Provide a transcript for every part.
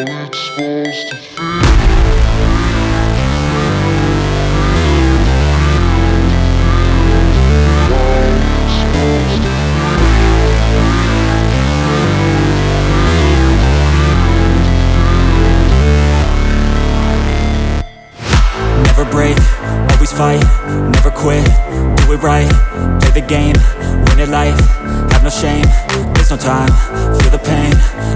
it's supposed to feel. Never break, always fight, never quit, do it right, play the game, win it life, have no shame, there's no time, feel the pain,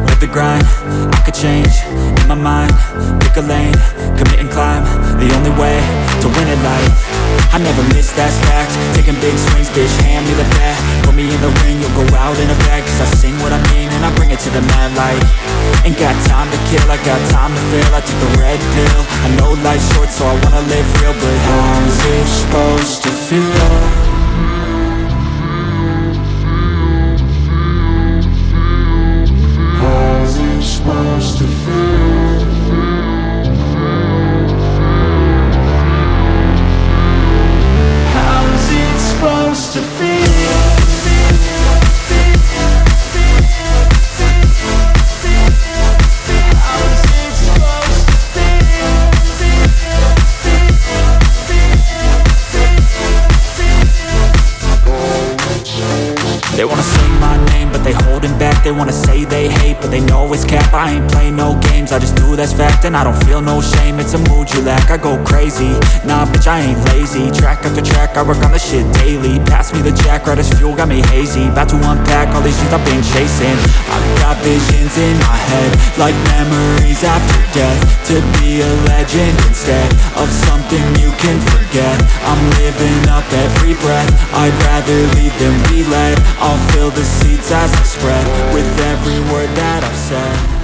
live the grind, I could change, in my mind, pick a lane, commit and climb, the only way to win it life. I never miss, that's fact, taking big swings, bitch, hand me the bat, put me in the ring, you'll go out in a bag, cause I sing what I mean and I bring it to the mad light. Ain't got time to kill, I got time to feel, I took the red pill, I know life's short so I wanna live real, but how's it supposed to feel? How's it supposed to feel? How's it supposed to feel? They wanna say my name, but they holding back. They wanna say they hate, but they know it's cap. I ain't play no games, I just do that's fact. And I don't feel no shame, it's a mood you lack. I go crazy, nah bitch I ain't lazy. Track after track, I work on this shit daily. Pass me the jack, right as fuel, got me hazy. About to unpack all these things I've been chasing. I've got visions in my head, like memories after death. To be a legend instead of something you can forget. I'm living up every breath, I'd rather lead than be led. I'll fill the seats as I spread with every word that I've said.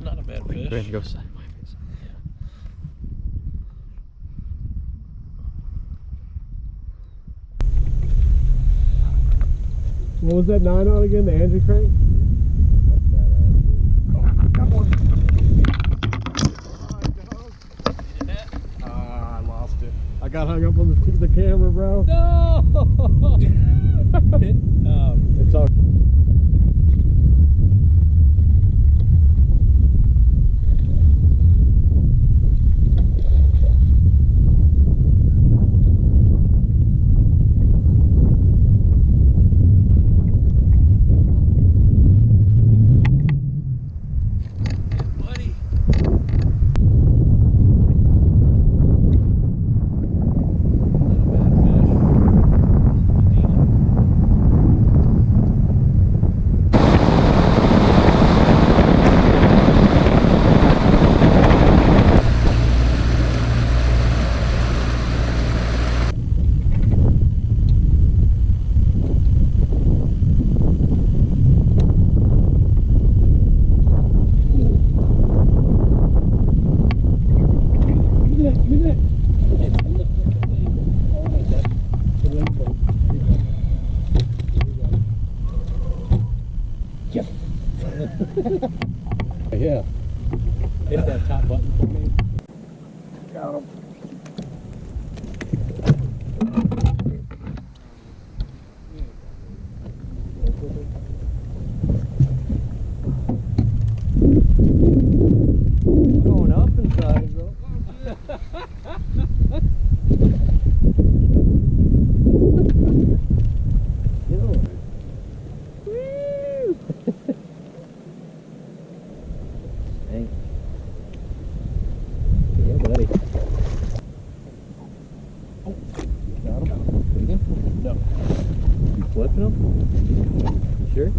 Not a bad fish. Ready to go sideways. What was that 9 on again? The Andrew crank? Oh, got one. I lost it. I got hung up on the camera, bro. No! It's all. Yeah. Hit that top button for me. Got him. Going up inside, bro. Yeah, buddy. Oh, got him. No. You flipping them? You sure?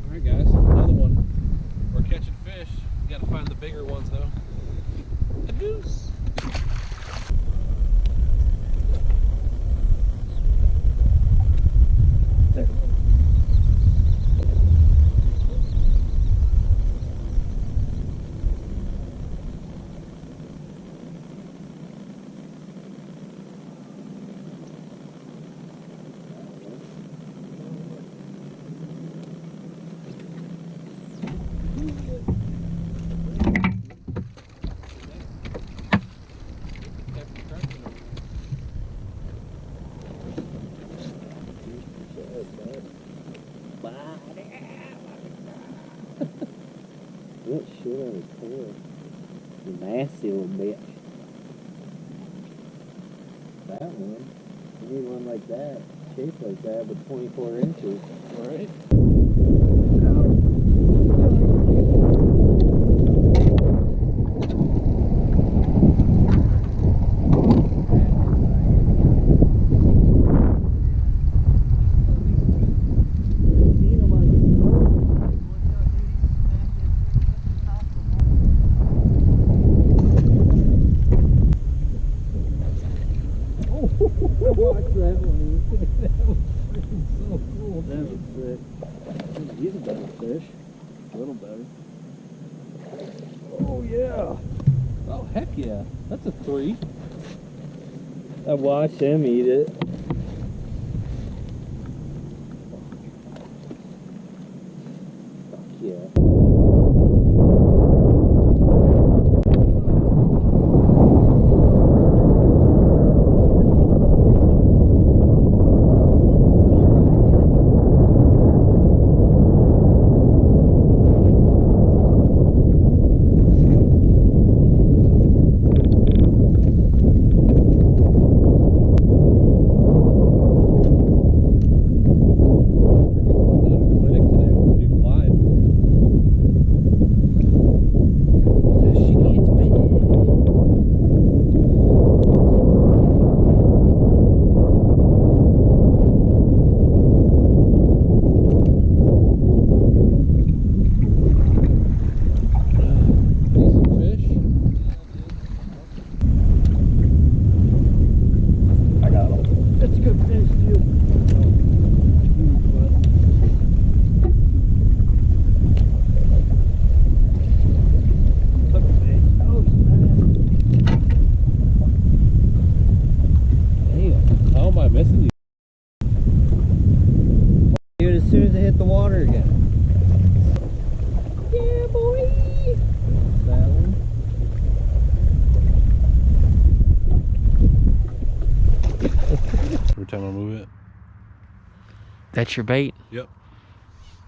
Alright guys, another one. We're catching fish. We gotta find the bigger ones though. A goose. Good shit on his tail. You nasty little bitch. That one. You need one like that. Shaped like that, but 24 inches. Alright. Watch that one. That was freaking so cool. That was sick. He's a better fish. A little better. Oh yeah. Oh heck yeah. That's a 3. I watched him eat it. Fuck yeah. As soon as it hit the water again. Yeah, boy. That one. Every time I move it. That's your bait? Yep.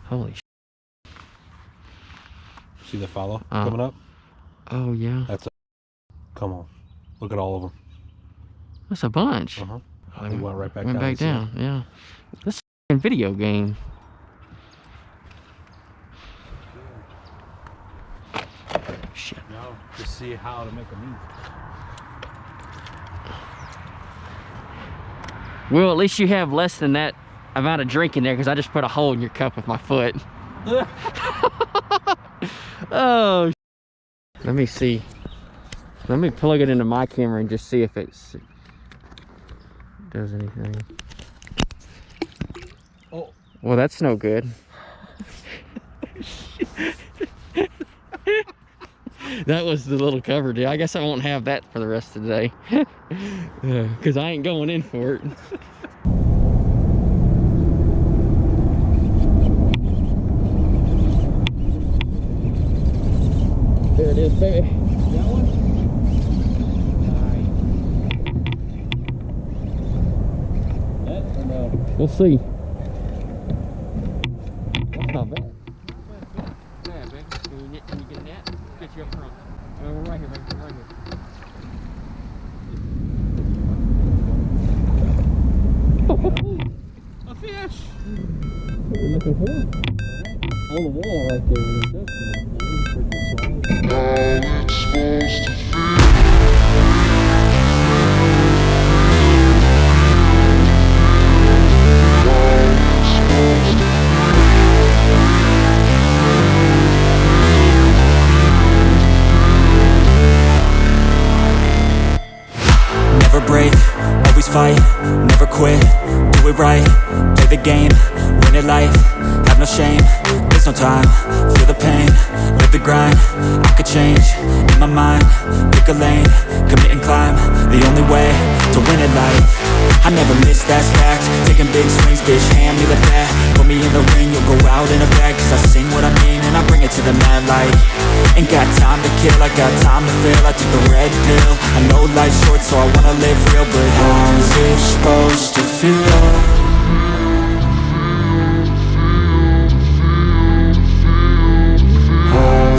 Holy See the follow coming up? Oh, yeah. That's a... Come on. Look at all of them. That's a bunch. Uh-huh. They went right back down. Went back down, yeah. This is a video game. Shit. Now, just see how to make them eat. Well, at least you have less than that amount of drink in there because I just put a hole in your cup with my foot. Oh. Let me see. Let me plug it into my camera and just see if it does anything. Oh. Well, that's no good. That was the little cover deal. I guess I won't have that for the rest of the day. Because I ain't going in for it. There it is, baby. That one? That or no? We'll see. That's not bad. Yeah, baby. Can you get a net? Get you up front. We're right here, baby. We're right here. A fish! What are you looking for? On the wall right there. Now it's supposed to feel. Never break, always fight, never quit, do it right, play the game, win it life, have no shame, there's no time, feel the pain, live the grind, I could change, in my mind, pick a lane, commit and climb, the only way to win it life, I never miss, that's fact, taking big swings, bitch, hand me the bat, put me in the ring, you'll go out in a bag, cause I sing what I mean and I bring it to the mad light, ain't got time to kill, I got time to feel, I took the red pill, I know life's short so I wanna live real, but how's it supposed to feel?